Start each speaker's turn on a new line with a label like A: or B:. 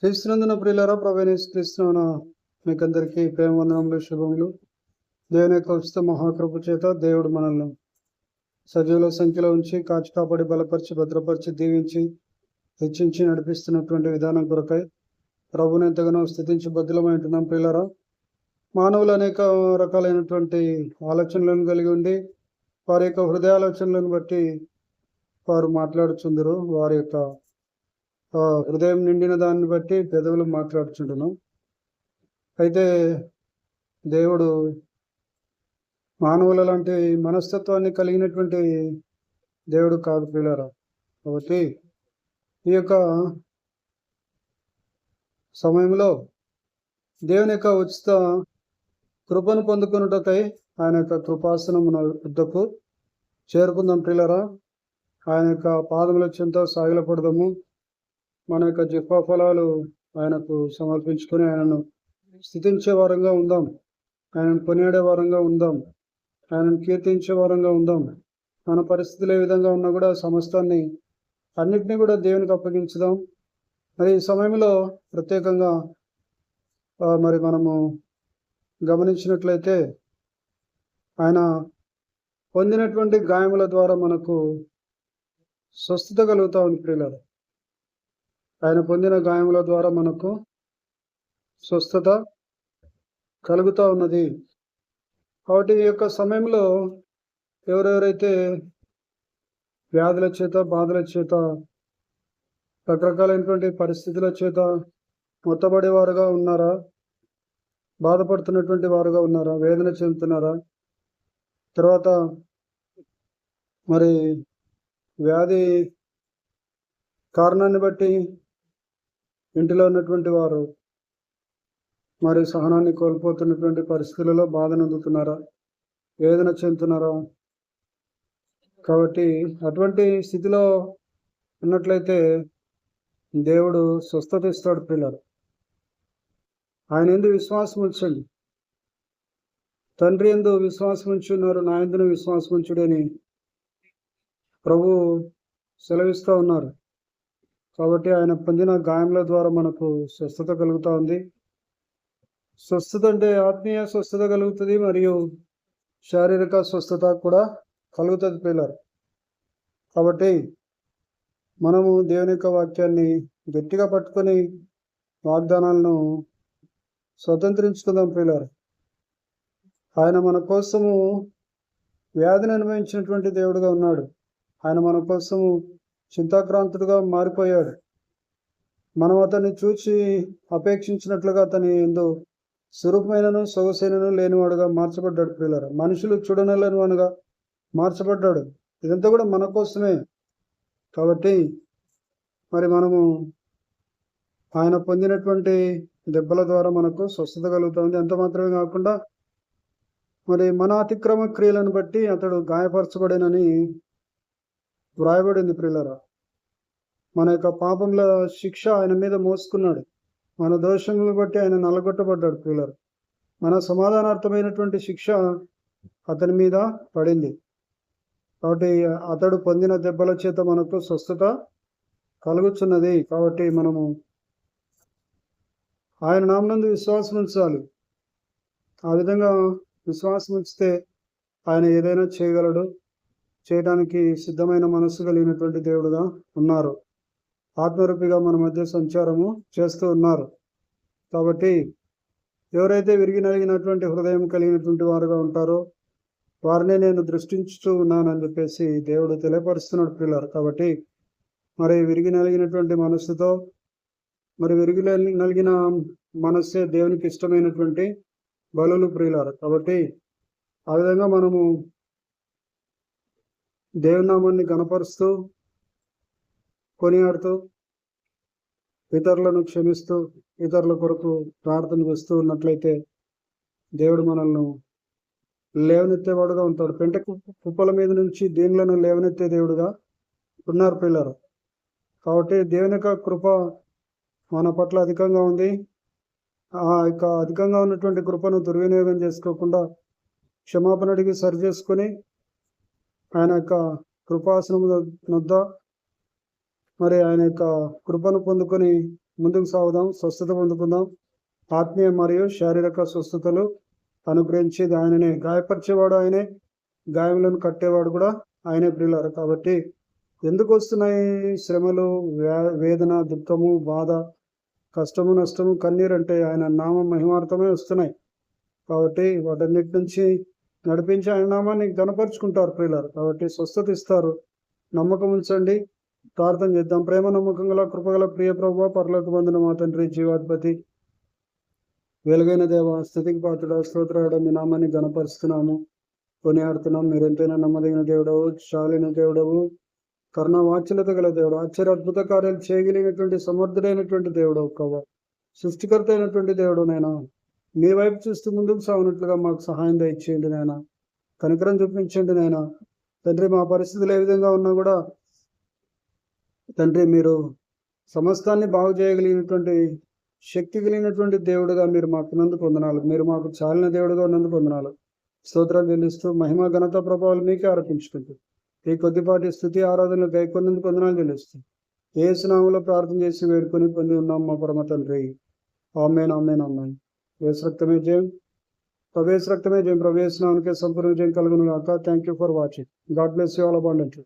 A: క్రీస్తునందున ప్రియులారా, ప్రభువైన యేసుక్రీస్తునామమున మీకందరికీ ప్రేమ వందనములు, శుభములు. దేవుని యొక్క ఉచిత మహాకృప చేత దేవుడు మనల్ని సజీవుల సంఖ్యలో ఉంచి కాచి కాపాడి బలపరిచి భద్రపరిచి దీవించి హెచ్చించి నడిపిస్తున్నటువంటి విధానం కొరకై ప్రభుని ఎంతగానో స్థుతించి బద్దులమైంటున్నాం. ప్రియులారా, మానవులు అనేక రకాలైనటువంటి ఆలోచనలను కలిగి ఉండి వారి యొక్క హృదయాలోచనలను బట్టి వారు మాట్లాడుచుందరు. వారి యొక్క హృదయం నిండిన దాన్ని బట్టి పెదవులు మాట్లాడుచుంటున్నాం. అయితే దేవుడు మానవుల లాంటి మనస్తత్వాన్ని కలిగినటువంటి దేవుడు కాదు ప్రియులారా. కాబట్టి ఈ యొక్క సమయంలో దేవుని యొక్క ఉచిత కృపను పొందుకున్నటకై ఆయన యొక్క కృపాసనమున వద్దకు చేరుకుందాం ప్రియులారా. ఆయన యొక్క పాదముల చెంత సాగిలపడదాము. మన యొక్క జిహ్వ ఫలాలు ఆయనకు సమర్పించుకొని ఆయనను స్థుతించే వారంగా ఉందాం, ఆయనను కొనియాడే వారంగా ఉందాం, ఆయనను కీర్తించే వారంగా ఉందాం. మన పరిస్థితులు ఏ విధంగా ఉన్నా కూడా సమస్తాన్ని అన్నిటినీ కూడా దేవునికి అప్పగించుదాం. మరి ఈ సమయంలో ప్రత్యేకంగా మరి మనము గమనించినట్లయితే ఆయన పొందినటువంటి గాయముల ద్వారా మనకు స్వస్థత కలుగుతా ఉంది ప్రియులారా. ఆయన పొందిన గాయముల ద్వారా మనకు స్వస్థత కలుగుతూ ఉన్నది. కాబట్టి ఈ యొక్క సమయంలో ఎవరెవరైతే వ్యాధుల చేత, బాధల చేత, రకరకాలైనటువంటి పరిస్థితుల చేత మొత్తబడేవారుగా ఉన్నారా, బాధపడుతున్నటువంటి వారుగా ఉన్నారా, వేదన చెందుతున్నారా, తర్వాత మరి వ్యాధి కారణాన్ని బట్టి ఇంటిలో ఉన్నటువంటి వారు మరి సహనాన్ని కోల్పోతున్నటువంటి పరిస్థితులలో బాధను అందుతున్నారా, వేదన చెందుతున్నారా? కాబట్టి అటువంటి స్థితిలో ఉన్నట్లయితే దేవుడు స్వస్థత ఇస్తాడు పిల్లలు. ఆయన యందు విశ్వాసం ఉంచండి. తండ్రి యందు విశ్వాసం ఉంచున్నారు, నా యందును విశ్వాసం ఉంచుడని ప్రభు సెలవిస్తూ ఉన్నారు. కాబట్టి ఆయన పొందిన గాయముల ద్వారా మనకు స్వస్థత కలుగుతూ ఉంది. స్వస్థత అంటే ఆత్మీయ స్వస్థత కలుగుతుంది, మరియు శారీరక స్వస్థత కూడా కలుగుతుంది పిల్లలు. కాబట్టి మనము దేవుని యొక్క వాక్యాన్ని గట్టిగా పట్టుకొని వాగ్దానాలను స్వతంత్రించుకుందాం పిల్లలు. ఆయన మన కోసము వ్యాధిని అనుభవించినటువంటి దేవుడుగా ఉన్నాడు. ఆయన మన కోసము చింతాక్రాంతుడుగా మారిపోయాడు. మనం అతన్ని చూచి అపేక్షించినట్లుగా అతని ఎందు స్వరూపమైనను సొగసైనను లేనివాడుగా మార్చబడ్డాడు ప్రియులారా. మనుషులు చూడనలేనివాడుగా మార్చబడ్డాడు. ఇదంతా కూడా మన కోసమే. కాబట్టి మరి మనము ఆయన పొందినటువంటి దెబ్బల ద్వారా మనకు స్వస్థత కలుగుతుంది. అంత మాత్రమే కాకుండా మరి మన అతిక్రమ క్రియలను బట్టి అతడు గాయపరచబడేనని వ్రాయబడింది ప్రియులారా. మన యొక్క పాపంల శిక్ష ఆయన మీద మోసుకున్నాడు. మన దోషములను బట్టి ఆయన నలగొట్టబడ్డాడు ప్రియులారా. మన సమాధానార్థమైనటువంటి శిక్ష అతని మీద పడింది. కాబట్టి అతడు పొందిన దెబ్బల చేత మనకు స్వస్థత కలుగుతున్నది. కాబట్టి మనము ఆయన నామమునందు విశ్వాసం ఉంచాలి. ఆ విధంగా విశ్వాసం ఉంచితే ఆయన ఏదైనా చేయగలడు. చేయడానికి సిద్ధమైన మనస్సు కలిగినటువంటి దేవుడుగా ఉన్నారు. ఆత్మరూపిగా మన మధ్య సంచారము చేస్తూ ఉన్నారు. కాబట్టి ఎవరైతే విరిగి నలిగినటువంటి హృదయం కలిగినటువంటి వారుగా ఉంటారో వారినే నేను దృష్టించుతూ ఉన్నానని చెప్పేసి దేవుడు తెలియపరుస్తున్నాడు పిల్లలు. కాబట్టి మరి విరిగి నలిగినటువంటి మనస్సుతో, మరి విరిగి నలిగిన మనస్సే దేవునికి ఇష్టమైనటువంటి బలులు ప్రియులారు. కాబట్టి ఆ విధంగా మనము దేవుని నామాన్ని గణపరుస్తూ, కొనియాడుతూ, ఇతరులను క్షమిస్తూ, ఇతరుల కొరకు ప్రార్థన చేస్తూ ఉన్నట్లయితే దేవుడు మనల్ని లేవనెత్తేవాడుగా ఉంటాడు. పెంట కుప్పల మీద నుంచి దీనులను లేవనెత్తే దేవుడుగా ఉన్నారు పిల్లలు. కాబట్టి దేవుని యొక్క కృప మన పట్ల అధికంగా ఉంది. ఆ యొక్క అధికంగా ఉన్నటువంటి కృపను దుర్వినియోగం చేసుకోకుండా క్షమాపణ అడిగి సరి చేసుకొని ఆయన యొక్క కృపాసనము వద్ద మరి ఆయన యొక్క కృపను పొందుకొని ముందుకు సాగుదాం, స్వస్థత పొందుకుందాం. ఆత్మీయ మరియు శారీరక స్వస్థతలు అనుగ్రహించేది ఆయననే. గాయపరిచేవాడు ఆయనే, గాయములను కట్టేవాడు కూడా ఆయనే ప్రియులారు. కాబట్టి ఎందుకు వస్తున్నాయి శ్రమలు, వేదన, దుఃఖము, బాధ, కష్టము, నష్టము, కన్నీరు అంటే ఆయన నామ మహిమార్థమే వస్తున్నాయి. కాబట్టి వాటన్నిటి నుంచి నడిపించి ఆయన నామాన్ని గణపరుచుకుంటారు ప్రియులారు. కాబట్టి స్వస్థత ఇస్తారు. నమ్మకం ఉంచండి, ప్రార్థన చేద్దాం. ప్రేమ నమ్మకం గల కృపగల ప్రియ ప్రభువా, పరలోక బంధున మా తండ్రి, జీవాధిపతి, వెలుగైన దేవ, స్థుతికి పాత్రుడా, స్తోత్రాడు, మీ నామాన్ని గణపరుస్తున్నాము, కొనియాడుతున్నాం. మీరు ఎంతైనా నమ్మదగిన దేవుడవు, చాలిన దేవుడవు, కరుణ వాత్సల్యత గల దేవుడు, ఆశ్చర్య అద్భుత కార్యాలు చేయగలిగినటువంటి సమర్థుడైనటువంటి దేవుడవు కవ్వ, సృష్టికర్త అయినటువంటి దేవుడు నైనా. మీ వైపు చూస్తూ ముందుకు సాగినట్లుగా మాకు సహాయం దయచేయండి నాయన. కనికరం చూపించండి నాయన. తండ్రి, మా పరిస్థితులు ఏ విధంగా ఉన్నా కూడా తండ్రి, మీరు సమస్తాన్ని బాగు చేయగలిగినటువంటి శక్తి కలిగినటువంటి దేవుడుగా మీరు మాకు నందుకు వందనాలు. మీరు మాకు చాలిన దేవుడుగా నందుకు వందనాలు. స్తోత్రాలు చెల్లిస్తూ మహిమ, ఘనత, ప్రభావాలు మీకే ఆరోపించుకుంటూ ఈ కొద్దిపాటి స్థుతి ఆరాధనలు గైకొన్నందుకు వందనాలు చెల్లిస్తూ యేసు నామములో ప్రార్థన చేసి వేడుకొని పొంది ఉన్నాం మా పరమ తండ్రి. ఆమేన్, ఆమేన్, ఆమేన్. యేసు రక్తమే జయం, ప్రవేశ రక్తమే జయం. ప్రవేశనానికే సంపూర్ణ జయం కలుగును గాక. Thank you for watching. God bless you all abundantly.